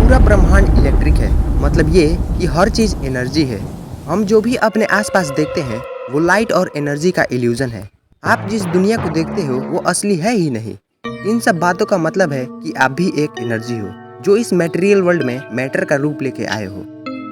पूरा ब्रह्मांड इलेक्ट्रिक है। मतलब ये कि हर चीज़ एनर्जी है। हम जो भी अपने आसपास देखते हैं वो लाइट और एनर्जी का इल्यूजन है। आप जिस दुनिया को देखते हो वो असली है ही नहीं। इन सब बातों का मतलब है कि आप भी एक एनर्जी हो जो इस मटेरियल वर्ल्ड में मैटर का रूप लेके आए हो।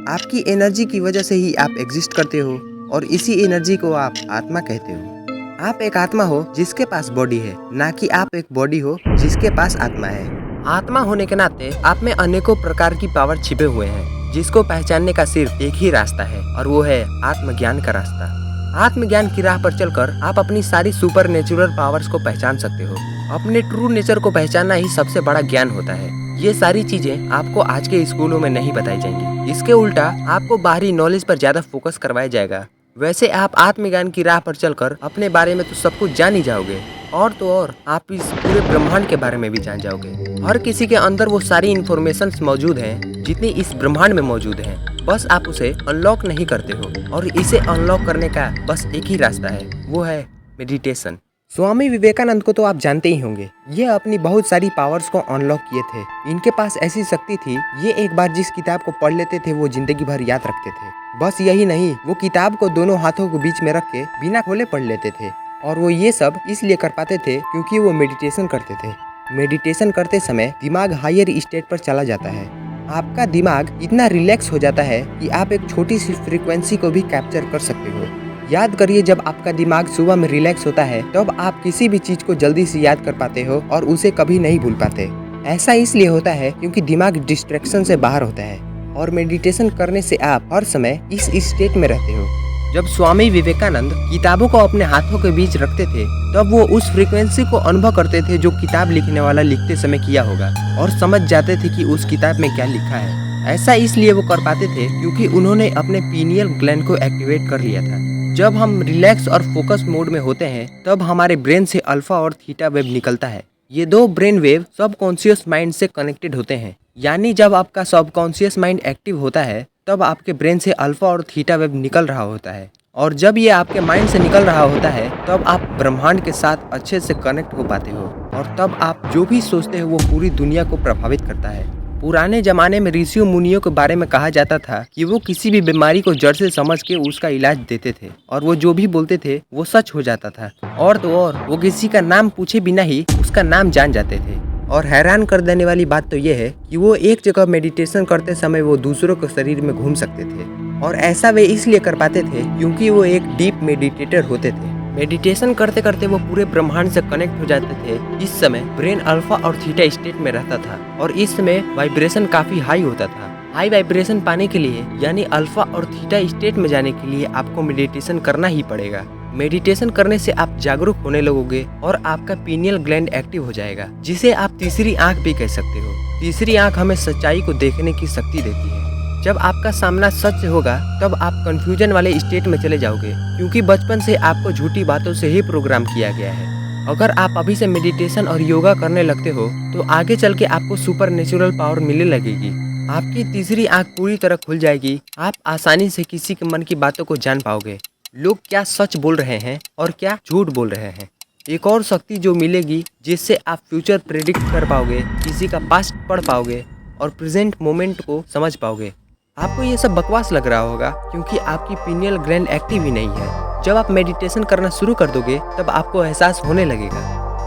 आपकी एनर्जी की वजह से ही आप एग्जिस्ट करते हो और इसी एनर्जी को आप आत्मा कहते हो। आप एक आत्मा हो जिसके पास बॉडी है, ना कि आप एक बॉडी हो जिसके पास आत्मा है। आत्मा होने के नाते आप में अनेकों प्रकार की पावर छिपे हुए हैं, जिसको पहचानने का सिर्फ एक ही रास्ता है और वो है आत्मज्ञान का रास्ता। आत्मज्ञान की राह पर चलकर आप अपनी सारी सुपर नेचुरल पावर्स को पहचान सकते हो। अपने ट्रू नेचर को पहचानना ही सबसे बड़ा ज्ञान होता है। ये सारी चीजें आपको आज के स्कूलों में नहीं बताई जाएंगी। इसके उल्टा आपको बाहरी नॉलेज पर ज्यादा फोकस करवाया जाएगा। वैसे आप आत्मज्ञान की राह पर चलकर अपने बारे में तो सब कुछ जान ही जाओगे, और तो और आप इस पूरे ब्रह्मांड के बारे में भी जान जाओगे। हर किसी के अंदर वो सारी इन्फॉर्मेशन मौजूद हैं जितनी इस ब्रह्मांड में मौजूद हैं। बस आप उसे अनलॉक नहीं करते हो, और इसे अनलॉक करने का बस एक ही रास्ता है, वो है मेडिटेशन। स्वामी विवेकानंद को तो आप जानते ही होंगे। ये अपनी बहुत सारी पावर्स को अनलॉक किए थे। इनके पास ऐसी शक्ति थी, ये एक बार जिस किताब को पढ़ लेते थे वो जिंदगी भर याद रखते थे। बस यही नहीं, वो किताब को दोनों हाथों के बीच में रख के बिना खोले पढ़ लेते थे। और वो ये सब इसलिए कर पाते थे क्योंकि वो मेडिटेशन करते थे। मेडिटेशन करते समय दिमाग हायर स्टेट पर चला जाता है। आपका दिमाग इतना रिलैक्स हो जाता है कि आप एक छोटी सी फ्रीक्वेंसी को भी कैप्चर कर सकते हो। याद करिए, जब आपका दिमाग सुबह में रिलैक्स होता है तब आप किसी भी चीज को जल्दी से याद कर पाते हो और उसे कभी नहीं भूल पाते। ऐसा इसलिए होता है क्योंकि दिमाग डिस्ट्रैक्शन से बाहर होता है, और मेडिटेशन करने से आप हर समय इस स्टेट में रहते हो। जब स्वामी विवेकानंद किताबों को अपने हाथों के बीच रखते थे तब वो उस फ्रीक्वेंसी को अनुभव करते थे जो किताब लिखने वाला लिखते समय किया होगा, और समझ जाते थे कि उस किताब में क्या लिखा है। ऐसा इसलिए वो कर पाते थे क्योंकि उन्होंने अपने पीनियल ग्लैंड को एक्टिवेट कर लिया था। जब हम रिलैक्स और फोकस मोड में होते हैं तब हमारे ब्रेन से अल्फा और थीटा वेव निकलता है। ये दो ब्रेन वेव सबकॉन्शियस माइंड से कनेक्टेड होते हैं। यानी जब आपका सबकॉन्शियस माइंड एक्टिव होता है तब आपके ब्रेन से अल्फा और थीटा वेव निकल रहा होता है, और जब ये आपके माइंड से निकल रहा होता है तब आप ब्रह्मांड के साथ अच्छे से कनेक्ट हो पाते हो, और तब आप जो भी सोचते हो वो पूरी दुनिया को प्रभावित करता है। पुराने जमाने में ऋषियों मुनियों के बारे में कहा जाता था कि वो किसी भी बीमारी को जड़ से समझ के उसका इलाज देते थे, और वो जो भी बोलते थे वो सच हो जाता था। और तो और वो किसी का नाम पूछे बिना ही उसका नाम जान जाते थे। और हैरान कर देने वाली बात तो ये है कि वो एक जगह मेडिटेशन करते समय वो दूसरों के शरीर में घूम सकते थे, और ऐसा वे इसलिए कर पाते थे क्योंकि वो एक डीप मेडिटेटर होते थे। मेडिटेशन करते करते वो पूरे ब्रह्मांड से कनेक्ट हो जाते थे। इस समय ब्रेन अल्फा और थीटा स्टेट में रहता था, और इस समय वाइब्रेशन काफी हाई होता था। हाई वाइब्रेशन पाने के लिए यानी अल्फा और थीटा स्टेट में जाने के लिए आपको मेडिटेशन करना ही पड़ेगा। मेडिटेशन करने से आप जागरूक होने लगोगे और आपका पीनियल ग्लैंड एक्टिव हो जाएगा, जिसे आप तीसरी आंख भी कह सकते हो। तीसरी आंख हमें सच्चाई को देखने की शक्ति देती है। जब आपका सामना सच होगा तब आप कंफ्यूजन वाले स्टेट में चले जाओगे, क्योंकि बचपन से आपको झूठी बातों से ही प्रोग्राम किया गया है। अगर आप अभी से मेडिटेशन और योगा करने लगते हो तो आगे चल के आपको सुपर नेचुरल पावर मिलने लगेगी। आपकी तीसरी आंख पूरी तरह खुल जाएगी। आप आसानी से किसी के मन की बातों को जान पाओगे। लोग क्या सच बोल रहे हैं और क्या झूठ बोल रहे हैं। एक और शक्ति जो मिलेगी जिससे आप फ्यूचर प्रेडिक्ट कर पाओगे, किसी का पास्ट पढ़ पाओगे और प्रेजेंट मोमेंट को समझ पाओगे। आपको ये सब बकवास लग रहा होगा क्योंकि आपकी पीनियल ग्लैंड एक्टिव ही नहीं है। जब आप मेडिटेशन करना शुरू कर दोगे तब आपको एहसास होने लगेगा।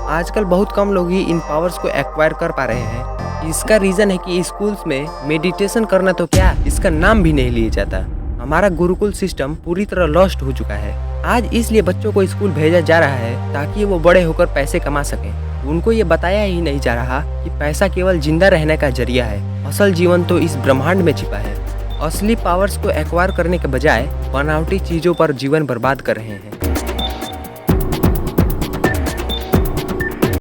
आजकल बहुत कम लोग ही इन पावर्स को एक्वायर कर पा रहे हैं। इसका रीज़न है कि स्कूल्स में मेडिटेशन करना तो क्या, इसका नाम भी नहीं लिया जाता। हमारा गुरुकुल सिस्टम पूरी तरह लॉस्ट हो चुका है। आज इसलिए बच्चों को स्कूल भेजा जा रहा है ताकि वो बड़े होकर पैसे कमा सकें। उनको ये बताया ही नहीं जा रहा कि पैसा केवल जिंदा रहने का जरिया है। असल जीवन तो इस ब्रह्मांड में छिपा है। असली पावर्स को एक्वायर करने के बजाय बनावटी चीजों पर जीवन बर्बाद कर रहे हैं।